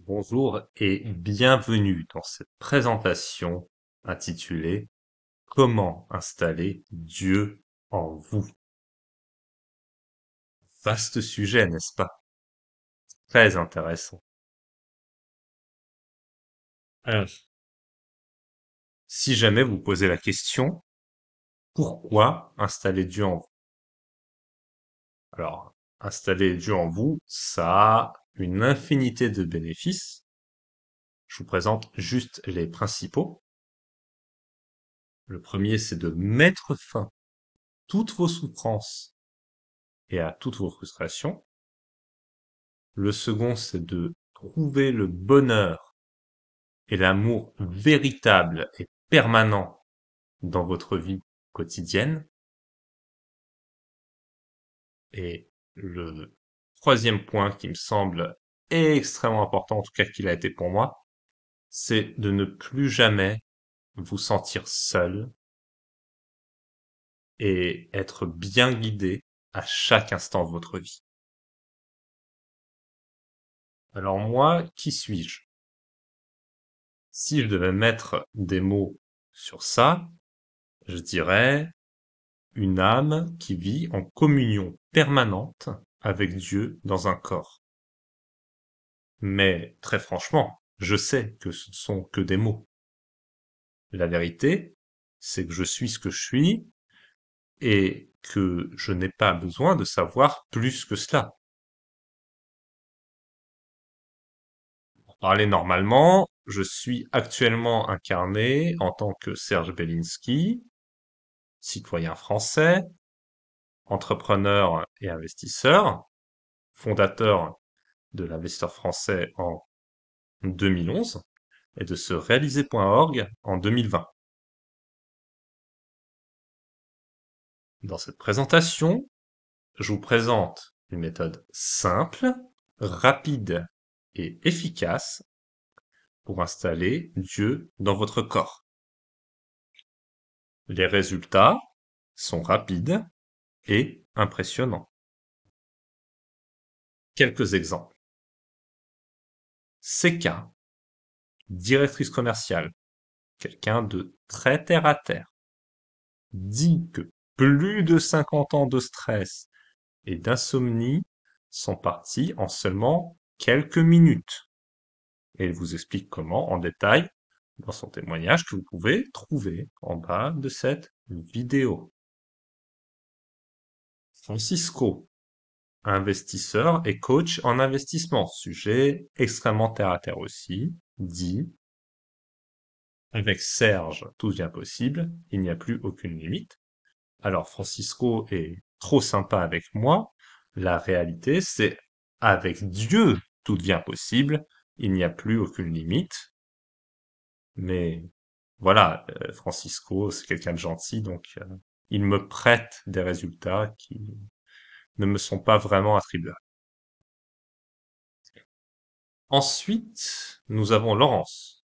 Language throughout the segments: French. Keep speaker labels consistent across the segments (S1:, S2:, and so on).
S1: Bonjour et bienvenue dans cette présentation intitulée Comment installer Dieu en vous. Vaste sujet, n'est-ce pas? Très intéressant. Alors, si jamais vous posez la question, pourquoi installer Dieu en vous? Alors, installer Dieu en vous, ça a une infinité de bénéfices. Je vous présente juste les principaux. Le premier, c'est de mettre fin à toutes vos souffrances et à toutes vos frustrations. Le second, c'est de trouver le bonheur et l'amour véritable et permanent dans votre vie quotidienne. Et le troisième point qui me semble extrêmement important, en tout cas qu'il a été pour moi, c'est de ne plus jamais vous sentir seul et être bien guidé à chaque instant de votre vie. Alors moi, qui suis-je? Si je devais mettre des mots sur ça, je dirais une âme qui vit en communion permanente avec Dieu dans un corps. Mais très franchement, je sais que ce ne sont que des mots. La vérité, c'est que je suis ce que je suis et que je n'ai pas besoin de savoir plus que cela. Pour parler normalement, je suis actuellement incarné en tant que Serge Belinsky, citoyen français, entrepreneur et investisseur, fondateur de l'investisseur français en 2011 et de se réaliser.org en 2020. Dans cette présentation, je vous présente une méthode simple, rapide et efficace pour installer Dieu dans votre corps. Les résultats sont rapides et impressionnants. Quelques exemples. CK, directrice commerciale, quelqu'un de très terre à terre, dit que plus de 50 ans de stress et d'insomnie sont partis en seulement quelques minutes. Et elle vous explique comment en détail dans son témoignage que vous pouvez trouver en bas de cette vidéo. Francisco, investisseur et coach en investissement, sujet extrêmement terre à terre aussi, dit avec Serge, tout devient possible, il n'y a plus aucune limite. Alors Francisco est trop sympa avec moi. La réalité, c'est avec Dieu, tout devient possible. Il n'y a plus aucune limite. Mais voilà, Francisco, c'est quelqu'un de gentil, donc il me prête des résultats qui ne me sont pas vraiment attribuables. Ensuite, nous avons Laurence,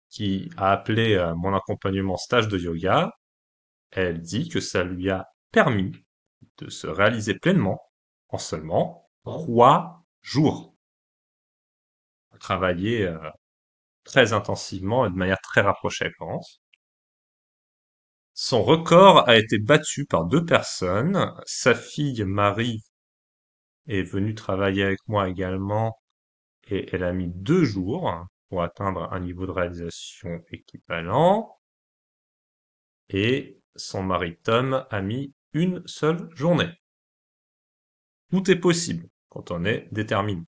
S1: qui a appelé mon accompagnement stage de yoga. Elle dit que ça lui a permis de se réaliser pleinement en seulement 3 jours. Travailler très intensivement et de manière très rapprochée avec Laurence. Son record a été battu par 2 personnes. Sa fille Marie est venue travailler avec moi également et elle a mis 2 jours pour atteindre un niveau de réalisation équivalent. Et son mari Tom a mis une seule journée. Tout est possible quand on est déterminé.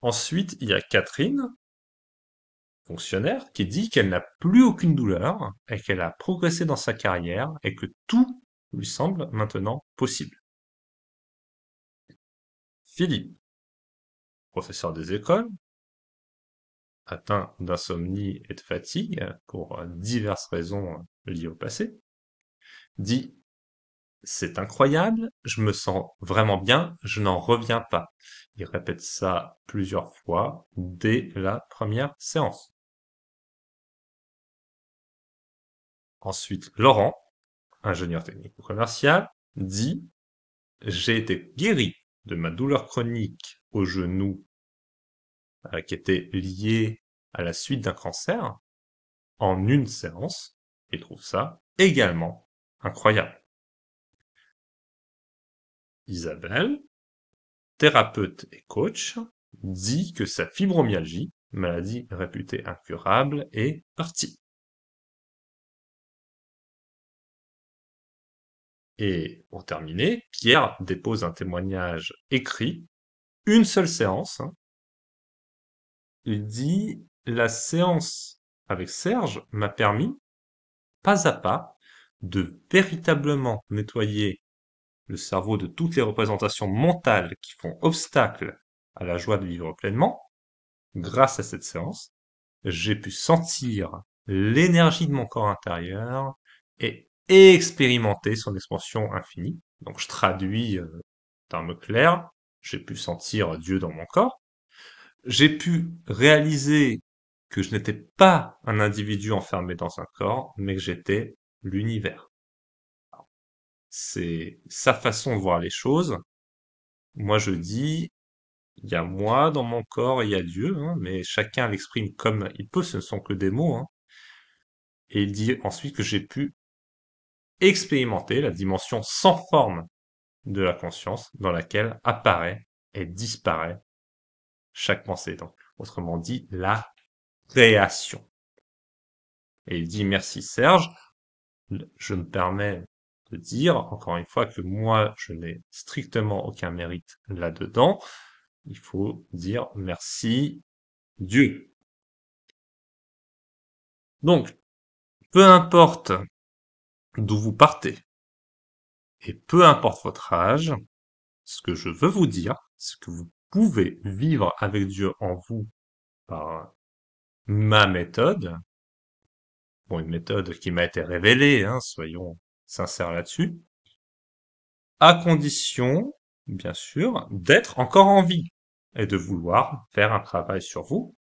S1: Ensuite, il y a Catherine, fonctionnaire, qui dit qu'elle n'a plus aucune douleur et qu'elle a progressé dans sa carrière et que tout lui semble maintenant possible. Philippe, professeur des écoles, atteint d'insomnie et de fatigue pour diverses raisons liées au passé, dit c'est incroyable, je me sens vraiment bien, je n'en reviens pas. Il répète ça plusieurs fois dès la première séance. Ensuite, Laurent, ingénieur technique ou commercial, dit j'ai été guéri de ma douleur chronique au genou qui était liée à la suite d'un cancer en une séance et trouve ça également incroyable. Isabelle, thérapeute et coach, dit que sa fibromyalgie, maladie réputée incurable, est partie. Et pour terminer, Pierre dépose un témoignage écrit, une seule séance. Il dit, la séance avec Serge m'a permis, pas à pas, de véritablement nettoyer le cerveau de toutes les représentations mentales qui font obstacle à la joie de vivre pleinement. Grâce à cette séance, j'ai pu sentir l'énergie de mon corps intérieur et expérimenter son expansion infinie. Donc je traduis termes clairs, j'ai pu sentir Dieu dans mon corps. J'ai pu réaliser que je n'étais pas un individu enfermé dans un corps, mais que j'étais l'univers. C'est sa façon de voir les choses. Moi, je dis, il y a moi dans mon corps et il y a Dieu, hein, mais chacun l'exprime comme il peut, ce ne sont que des mots. Hein. Et il dit ensuite que j'ai pu expérimenter la dimension sans forme de la conscience dans laquelle apparaît et disparaît chaque pensée. Donc, autrement dit, la création. Et il dit merci Serge, je me permets de dire, encore une fois, que moi, je n'ai strictement aucun mérite là-dedans. Il faut dire merci Dieu. Donc, peu importe d'où vous partez, et peu importe votre âge, ce que je veux vous dire, c'est que vous pouvez vivre avec Dieu en vous par ma méthode, bon, une méthode qui m'a été révélée, hein, soyons sincères là-dessus, à condition, bien sûr, d'être encore en vie et de vouloir faire un travail sur vous,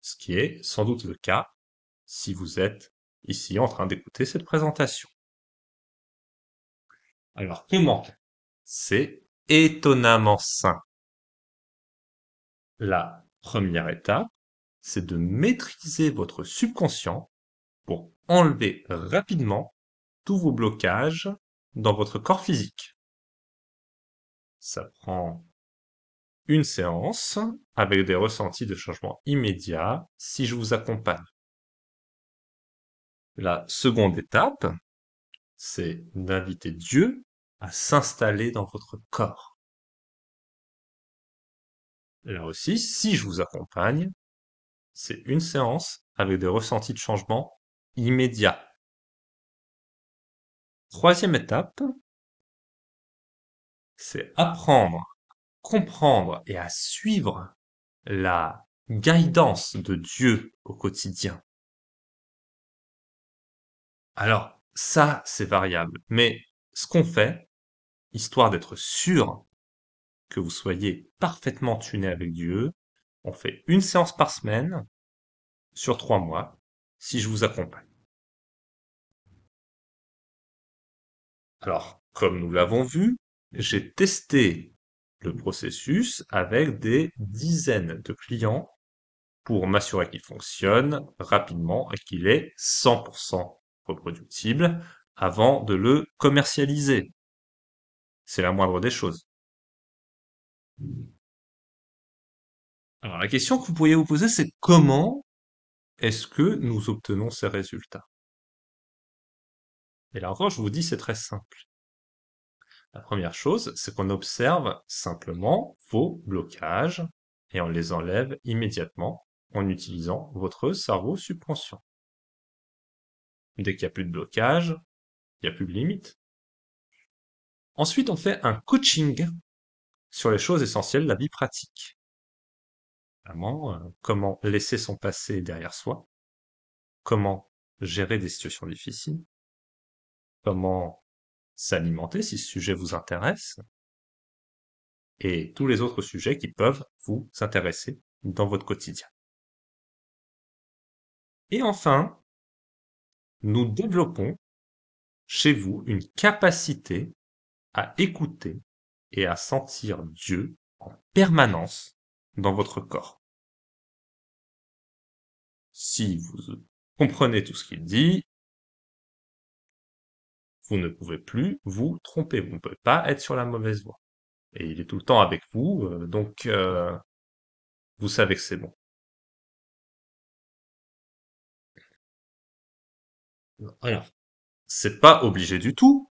S1: ce qui est sans doute le cas si vous êtes ici en train d'écouter cette présentation. Alors, comment? C'est étonnamment simple. La première étape, c'est de maîtriser votre subconscient pour enlever rapidement tous vos blocages dans votre corps physique. Ça prend une séance avec des ressentis de changement immédiat si je vous accompagne. La seconde étape, c'est d'inviter Dieu à s'installer dans votre corps. Là aussi, si je vous accompagne, c'est une séance avec des ressentis de changement immédiat. Troisième étape, c'est apprendre, comprendre et à suivre la guidance de Dieu au quotidien. Alors, ça, c'est variable. Mais ce qu'on fait, histoire d'être sûr que vous soyez parfaitement tuné avec Dieu, on fait une séance par semaine sur 3 mois, si je vous accompagne. Alors, comme nous l'avons vu, j'ai testé le processus avec des dizaines de clients pour m'assurer qu'il fonctionne rapidement et qu'il est 100% reproductible avant de le commercialiser. C'est la moindre des choses. Alors la question que vous pourriez vous poser, c'est comment est-ce que nous obtenons ces résultats? Et là encore, je vous dis, c'est très simple. La première chose, c'est qu'on observe simplement vos blocages et on les enlève immédiatement en utilisant votre cerveau subconscient. Dès qu'il n'y a plus de blocage, il n'y a plus de limite. Ensuite, on fait un coaching sur les choses essentielles de la vie pratique. Vraiment, comment laisser son passé derrière soi, comment gérer des situations difficiles, comment s'alimenter si ce sujet vous intéresse, et tous les autres sujets qui peuvent vous intéresser dans votre quotidien. Et enfin, nous développons chez vous une capacité à écouter et à sentir Dieu en permanence dans votre corps. Si vous comprenez tout ce qu'il dit, vous ne pouvez plus vous tromper, vous ne pouvez pas être sur la mauvaise voie. Et il est tout le temps avec vous, donc vous savez que c'est bon. Alors, c'est pas obligé du tout,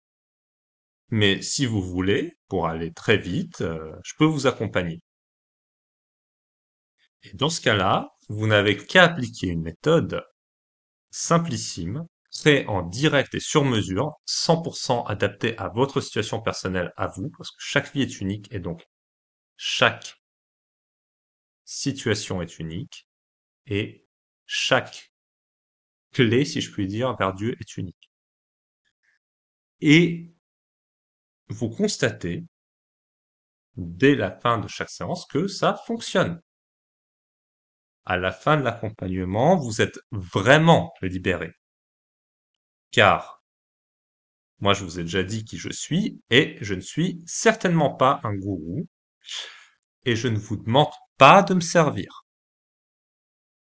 S1: mais si vous voulez, pour aller très vite, je peux vous accompagner. Et dans ce cas-là, vous n'avez qu'à appliquer une méthode simplissime, créée en direct et sur mesure, 100% adaptée à votre situation personnelle, à vous, parce que chaque vie est unique et donc chaque situation est unique et chaque clé, si je puis dire, vers Dieu est unique. Et vous constatez, dès la fin de chaque séance, que ça fonctionne. À la fin de l'accompagnement, vous êtes vraiment libéré. Car, moi je vous ai déjà dit qui je suis, et je ne suis certainement pas un gourou, et je ne vous demande pas de me servir.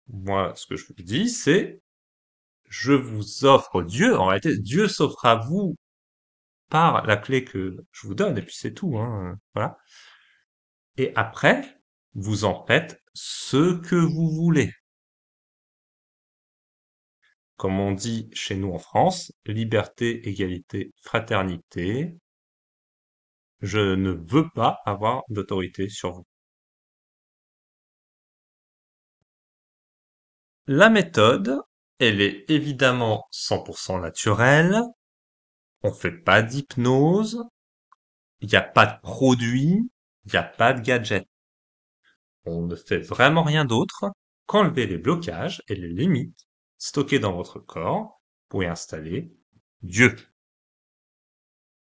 S1: Moi, ce que je vous dis, c'est, je vous offre Dieu. En réalité, Dieu s'offre à vous par la clé que je vous donne, et puis c'est tout, hein, voilà. Et après, vous en faites ce que vous voulez. Comme on dit chez nous en France, liberté, égalité, fraternité. Je ne veux pas avoir d'autorité sur vous. La méthode, elle est évidemment 100% naturelle. On fait pas d'hypnose. Il n'y a pas de produit. Il n'y a pas de gadget. On ne fait vraiment rien d'autre qu'enlever les blocages et les limites stockées dans votre corps pour y installer Dieu.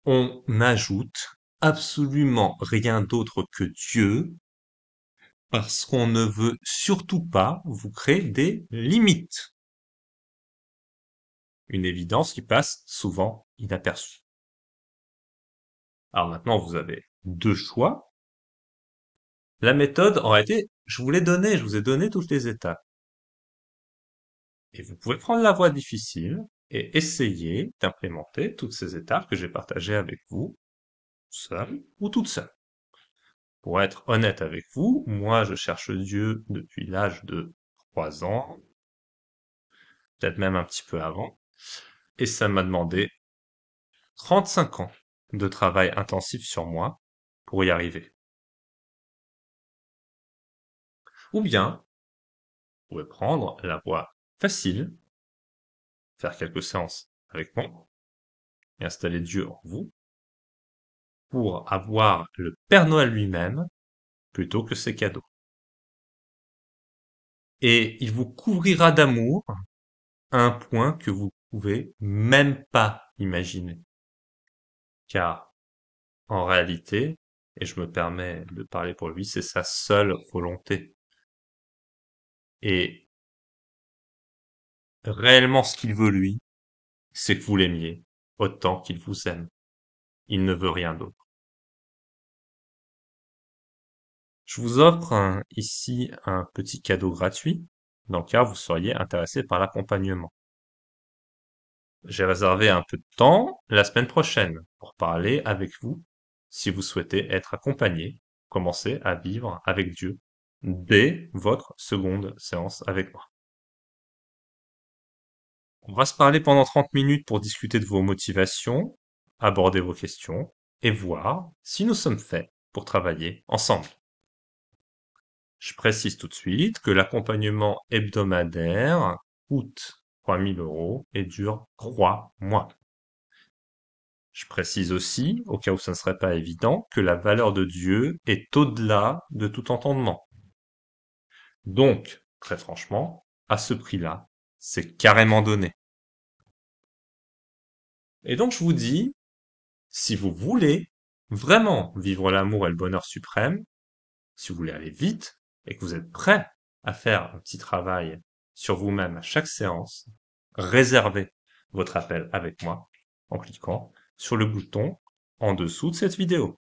S1: On n'ajoute absolument rien d'autre que Dieu parce qu'on ne veut surtout pas vous créer des limites. Une évidence qui passe souvent inaperçue. Alors maintenant, vous avez deux choix. La méthode, en réalité, je vous ai donné toutes les étapes. Et vous pouvez prendre la voie difficile et essayer d'implémenter toutes ces étapes que j'ai partagées avec vous, seul ou toute seule. Pour être honnête avec vous, moi je cherche Dieu depuis l'âge de 3 ans, peut-être même un petit peu avant, et ça m'a demandé 35 ans de travail intensif sur moi pour y arriver. Ou bien, vous pouvez prendre la voie facile, faire quelques séances avec moi, et installer Dieu en vous, pour avoir le Père Noël lui-même plutôt que ses cadeaux. Et il vous couvrira d'amour à un point que vous pouvez même pas imaginer. Car, en réalité, et je me permets de parler pour lui, c'est sa seule volonté. Et réellement ce qu'il veut lui, c'est que vous l'aimiez autant qu'il vous aime. Il ne veut rien d'autre. Je vous offre ici un petit cadeau gratuit, dans le cas où vous seriez intéressé par l'accompagnement. J'ai réservé un peu de temps la semaine prochaine pour parler avec vous si vous souhaitez être accompagné, commencer à vivre avec Dieu dès votre seconde séance avec moi. On va se parler pendant 30 minutes pour discuter de vos motivations, aborder vos questions et voir si nous sommes faits pour travailler ensemble. Je précise tout de suite que l'accompagnement hebdomadaire coûte 3 000 € et dure 3 mois. Je précise aussi, au cas où ça ne serait pas évident, que la valeur de Dieu est au-delà de tout entendement. Donc, très franchement, à ce prix-là, c'est carrément donné. Et donc je vous dis, si vous voulez vraiment vivre l'amour et le bonheur suprême, si vous voulez aller vite et que vous êtes prêt à faire un petit travail sur vous-même à chaque séance, réservez votre appel avec moi en cliquant sur le bouton en dessous de cette vidéo.